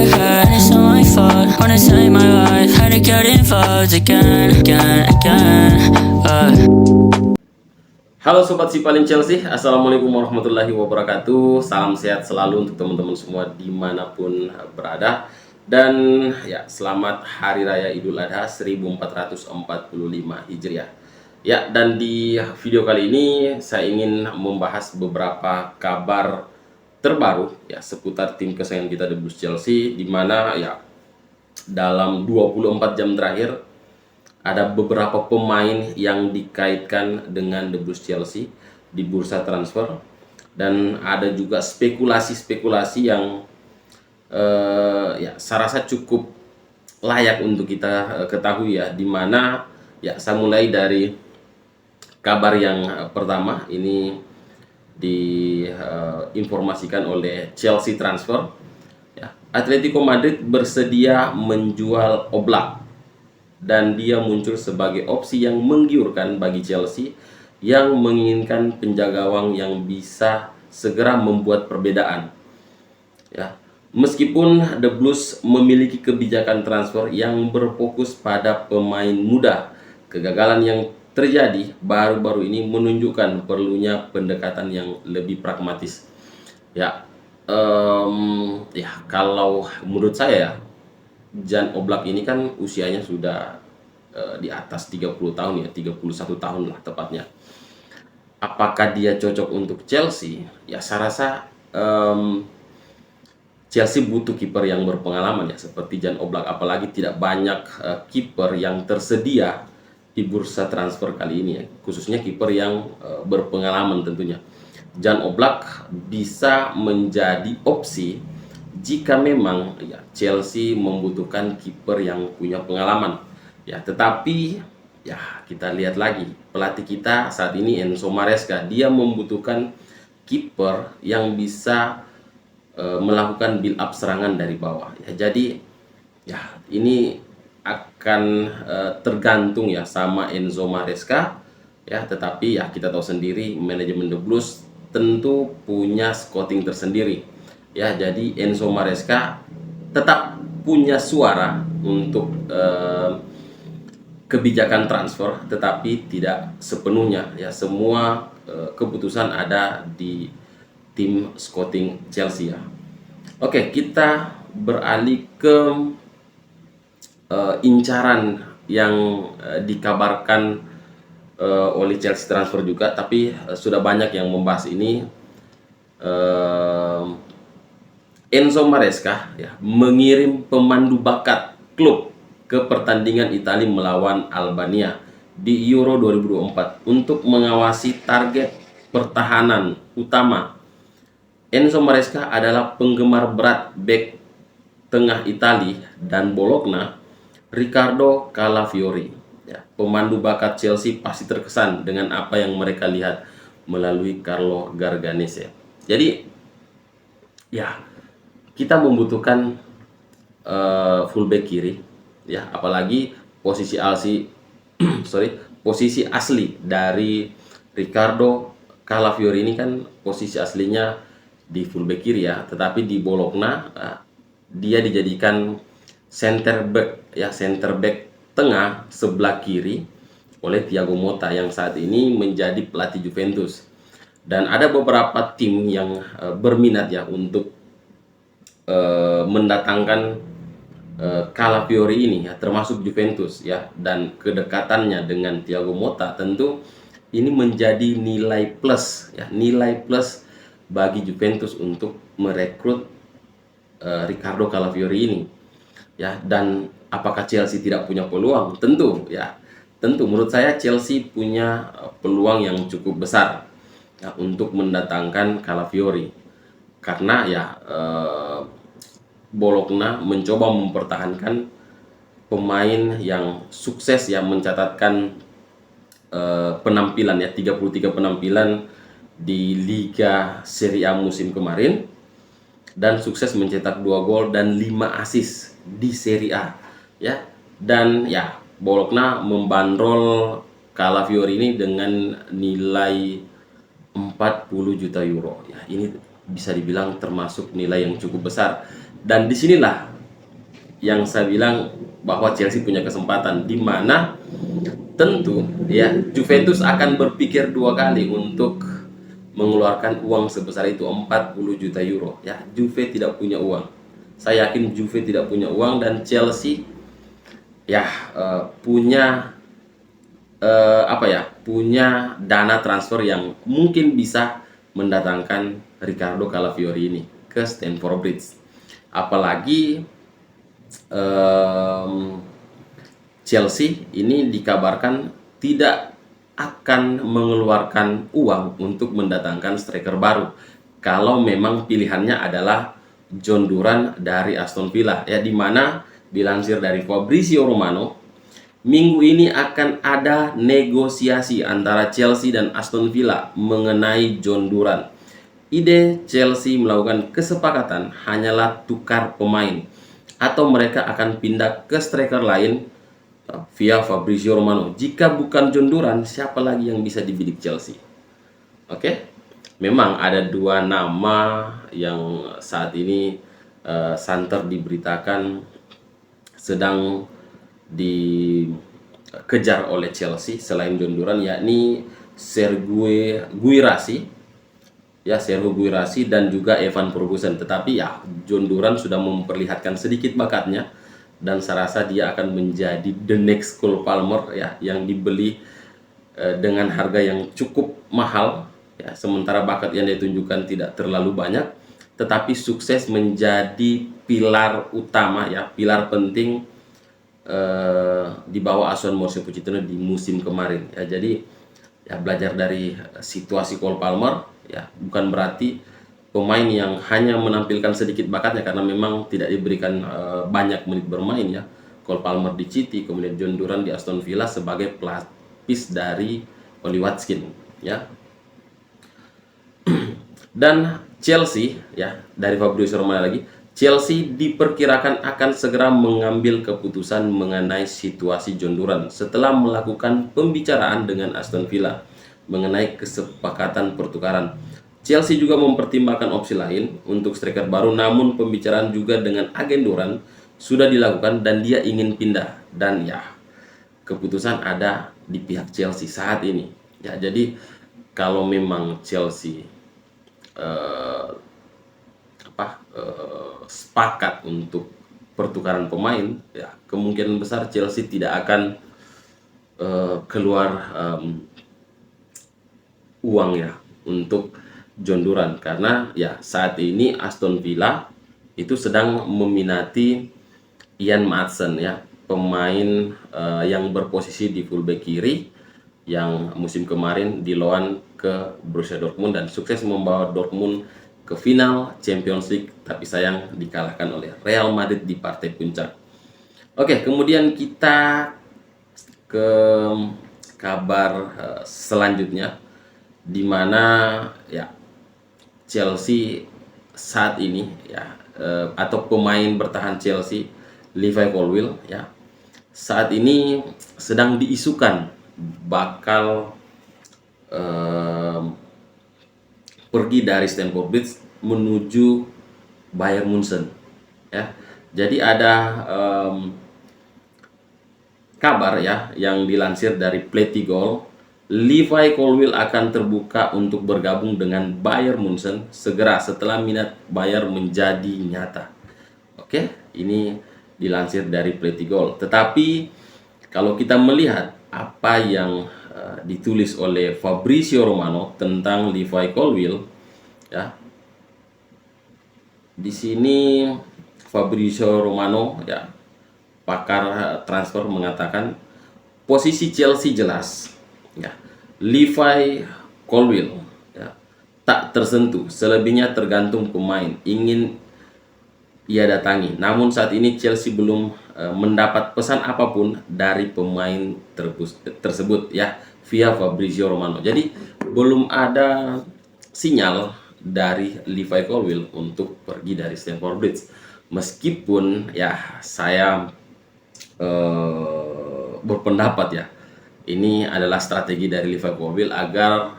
I had, and it's not my fault. Wanna take my life, had to get involved again. Halo Sobat Si Paling Chelsea, Assalamualaikum warahmatullahi wabarakatuh. Salam sehat selalu untuk teman-teman semua dimanapun berada. Dan ya, selamat Hari Raya Idul Adha 1445 Hijriah. Ya, dan di video kali ini saya ingin membahas beberapa kabar terbaru ya seputar tim kesayangan kita, The Blues Chelsea, di mana ya dalam 24 jam terakhir ada beberapa pemain yang dikaitkan dengan The Blues Chelsea di bursa transfer, dan ada juga spekulasi-spekulasi yang ya saya rasa cukup layak untuk kita ketahui ya, dimana ya saya mulai dari kabar yang pertama. Ini diinformasikan oleh Chelsea Transfer ya, Atletico Madrid bersedia menjual Oblak dan dia muncul sebagai opsi yang menggiurkan bagi Chelsea yang menginginkan penjaga gawang yang bisa segera membuat perbedaan ya. Meskipun The Blues memiliki kebijakan transfer yang berfokus pada pemain muda, kegagalan yang terjadi baru-baru ini menunjukkan perlunya pendekatan yang lebih pragmatis ya. Ya kalau menurut saya, Jan Oblak ini kan usianya sudah di atas 30 tahun ya, 31 tahun lah tepatnya. Apakah dia cocok untuk Chelsea? Ya saya rasa Chelsea butuh kiper yang berpengalaman ya, seperti Jan Oblak, apalagi tidak banyak kiper yang tersedia di bursa transfer kali ini ya, khususnya kiper yang berpengalaman tentunya. Jan Oblak bisa menjadi opsi jika memang ya Chelsea membutuhkan kiper yang punya pengalaman ya. Tetapi ya kita lihat lagi, pelatih kita saat ini Enzo Maresca, dia membutuhkan kiper yang bisa melakukan build up serangan dari bawah ya. Jadi ya ini akan tergantung ya sama Enzo Maresca ya. Tetapi ya kita tahu sendiri, manajemen The Blues tentu punya scouting tersendiri ya. Jadi Enzo Maresca tetap punya suara untuk kebijakan transfer, tetapi tidak sepenuhnya ya. Semua keputusan ada di tim scouting Chelsea ya. Oke, kita beralih ke incaran yang dikabarkan oleh Chelsea Transfer juga, tapi sudah banyak yang membahas ini. Enzo Maresca ya mengirim pemandu bakat klub ke pertandingan Italia melawan Albania di Euro 2024 untuk mengawasi target pertahanan utama. Enzo Maresca adalah penggemar berat bek tengah Italia dan Bologna, Riccardo Calafiori ya. Pemandu bakat Chelsea pasti terkesan dengan apa yang mereka lihat melalui Carlo Garganese. Jadi ya kita membutuhkan fullback kiri ya, apalagi posisi posisi asli dari Riccardo Calafiori ini kan posisi aslinya di fullback kiri ya, tetapi di Bologna dia dijadikan center back ya, center back tengah sebelah kiri oleh Thiago Motta yang saat ini menjadi pelatih Juventus. Dan ada beberapa tim yang berminat ya untuk mendatangkan Calafiori ini ya, termasuk Juventus ya. Dan kedekatannya dengan Thiago Motta tentu ini menjadi nilai plus ya, nilai plus bagi Juventus untuk merekrut Riccardo Calafiori ini ya. Dan apakah Chelsea tidak punya peluang? Tentu ya, tentu menurut saya Chelsea punya peluang yang cukup besar ya untuk mendatangkan Calafiori, karena ya Bologna mencoba mempertahankan pemain yang sukses ya, mencatatkan penampilan ya, 33 penampilan di Liga Serie A musim kemarin dan sukses mencetak 2 gol dan 5 assist di Serie A ya. Dan ya Bologna membandrol Calafiori ini dengan nilai 40 juta euro ya. Ini bisa dibilang termasuk nilai yang cukup besar, dan disinilah yang saya bilang bahwa Chelsea punya kesempatan, di mana tentu ya Juventus akan berpikir dua kali untuk mengeluarkan uang sebesar itu 40 juta euro ya. Juve tidak punya uang, saya yakin Juve tidak punya uang, dan Chelsea ya punya punya dana transfer yang mungkin bisa mendatangkan Riccardo Calafiori ini ke Stamford Bridge. Apalagi Chelsea ini dikabarkan tidak akan mengeluarkan uang untuk mendatangkan striker baru kalau memang pilihannya adalah John Duran dari Aston Villa ya, dimana dilansir dari Fabrizio Romano, minggu ini akan ada negosiasi antara Chelsea dan Aston Villa mengenai John Duran. Ide Chelsea melakukan kesepakatan hanyalah tukar pemain, atau mereka akan pindah ke striker lain via Fabrizio Romano. Jika bukan John Duran, siapa lagi yang bisa dibidik Chelsea? Oke, memang ada dua nama yang saat ini santer diberitakan sedang dikejar oleh Chelsea selain John Duran, yakni Sergio Guirassy dan juga Evan Ferguson. Tetapi ya John Duran sudah memperlihatkan sedikit bakatnya, dan saya rasa dia akan menjadi the next Cole Palmer ya, yang dibeli dengan harga yang cukup mahal ya, sementara bakat yang dia tunjukkan tidak terlalu banyak, tetapi sukses menjadi pilar utama ya, pilar penting di bawah asuhan Mauricio Pochettino di musim kemarin ya. Jadi ya belajar dari situasi Cole Palmer ya, bukan berarti pemain yang hanya menampilkan sedikit bakatnya karena memang tidak diberikan banyak menit bermain ya. Cole Palmer di City, kemudian John Duran di Aston Villa sebagai pelapis dari Oli Watkins ya. Dan Chelsea ya, dari Fabrizio Romano lagi, Chelsea diperkirakan akan segera mengambil keputusan mengenai situasi John Duran setelah melakukan pembicaraan dengan Aston Villa mengenai kesepakatan pertukaran. Chelsea juga mempertimbangkan opsi lain untuk striker baru, namun pembicaraan juga dengan agen Duran sudah dilakukan dan dia ingin pindah, dan ya keputusan ada di pihak Chelsea saat ini ya. Jadi kalau memang Chelsea sepakat untuk pertukaran pemain ya, kemungkinan besar Chelsea tidak akan keluar uang ya untuk John Duran, karena ya saat ini Aston Villa itu sedang meminati Ian Maatsen ya, pemain yang berposisi di fullback kiri yang musim kemarin di loan ke Borussia Dortmund dan sukses membawa Dortmund ke final Champions League, tapi sayang dikalahkan oleh Real Madrid di partai puncak. Oke, kemudian kita ke kabar selanjutnya, di mana ya Chelsea saat ini ya, atau pemain bertahan Chelsea Levi Colwill ya, saat ini sedang diisukan bakal pergi dari Stamford Bridge menuju Bayern Munchen ya. Jadi ada kabar ya yang dilansir dari Playtigoal, Levi Colwill akan terbuka untuk bergabung dengan Bayern Munchen segera setelah minat Bayern menjadi nyata. Oke, ini dilansir dari Playtigoal. Tetapi kalau kita melihat apa yang ditulis oleh Fabrizio Romano tentang Levi Colwill ya, di sini Fabrizio Romano ya, pakar transfer, mengatakan posisi Chelsea jelas ya, Levi Colwill ya, tak tersentuh, selebihnya tergantung pemain ingin ia datangi. Namun saat ini Chelsea belum mendapat pesan apapun dari pemain tersebut ya, via Fabrizio Romano. Jadi belum ada sinyal dari Levi Colwill untuk pergi dari Stamford Bridge. Meskipun ya saya berpendapat ya, ini adalah strategi dari Levi Colwill agar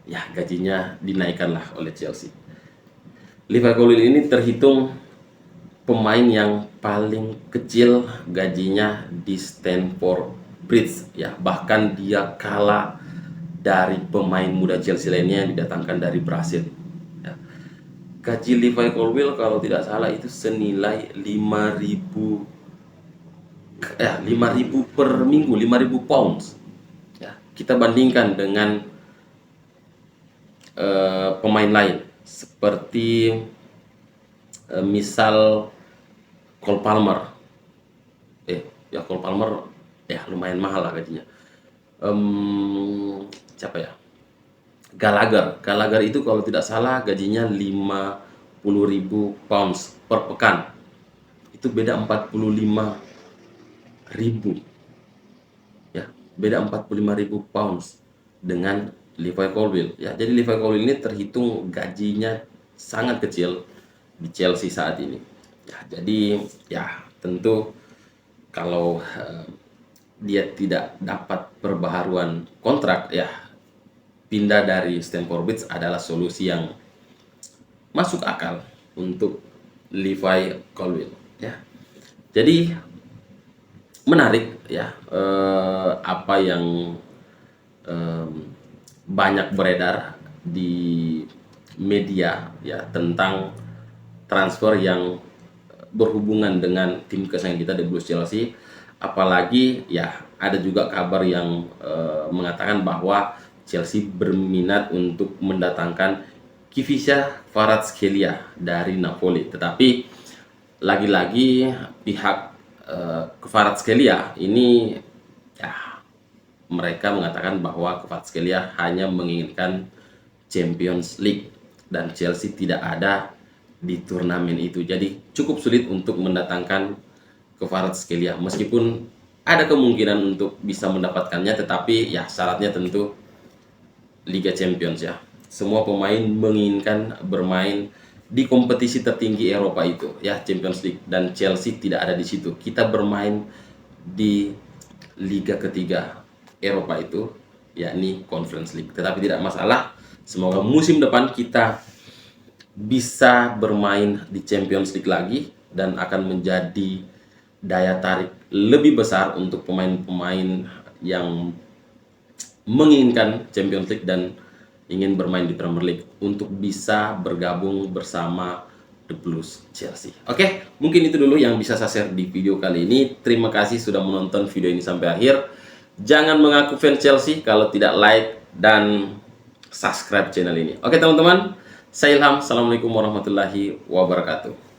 ya gajinya dinaikkanlah oleh Chelsea. Levi Colwill ini terhitung pemain yang paling kecil gajinya di Stamford Bridge ya, bahkan dia kalah dari pemain muda Chelsea lainnya yang didatangkan dari Brasil ya. Gaji Levi Colwill kalau tidak salah itu senilai 5.000 per minggu, 5.000 pounds ya. Kita bandingkan dengan pemain lain seperti misal Cole Palmer. Cole Palmer ya lumayan mahal lah gajinya. Siapa ya? Gallagher itu kalau tidak salah gajinya 50.000 pounds per pekan. Itu beda 45.000 ya, beda 45.000 pounds dengan Levi Colwill ya. Jadi Levi Colwill ini terhitung gajinya sangat kecil di Chelsea saat ini ya. Jadi ya tentu kalau dia tidak dapat perbaharuan kontrak ya, pindah dari Stamford Bridge adalah solusi yang masuk akal untuk Levi Colwill ya. Jadi menarik ya apa yang banyak beredar di media ya tentang transfer yang berhubungan dengan tim kesayangan kita, The Blues Chelsea. Apalagi ya ada juga kabar yang mengatakan bahwa Chelsea berminat untuk mendatangkan Khvicha Kvaratskhelia dari Napoli. Tetapi lagi-lagi pihak Kvaratskhelia ini ya, mereka mengatakan bahwa Kvaratskhelia hanya menginginkan Champions League dan Chelsea tidak ada di turnamen itu. Jadi cukup sulit untuk mendatangkan Kvaratskhelia, meskipun ada kemungkinan untuk bisa mendapatkannya, tetapi ya syaratnya tentu Liga Champions ya. Semua pemain menginginkan bermain di kompetisi tertinggi Eropa itu ya, Champions League, dan Chelsea tidak ada di situ. Kita bermain di liga ketiga Eropa itu, yakni Conference League. Tetapi tidak masalah, semoga musim depan kita bisa bermain di Champions League lagi dan akan menjadi daya tarik lebih besar untuk pemain-pemain yang menginginkan Champions League dan ingin bermain di Premier League untuk bisa bergabung bersama The Blues Chelsea. Oke, mungkin itu dulu yang bisa saya share di video kali ini. Terima kasih sudah menonton video ini sampai akhir. Jangan mengaku fans Chelsea kalau tidak like dan subscribe channel ini. Oke teman-teman, saya Ilham. Assalamualaikum warahmatullahi wabarakatuh.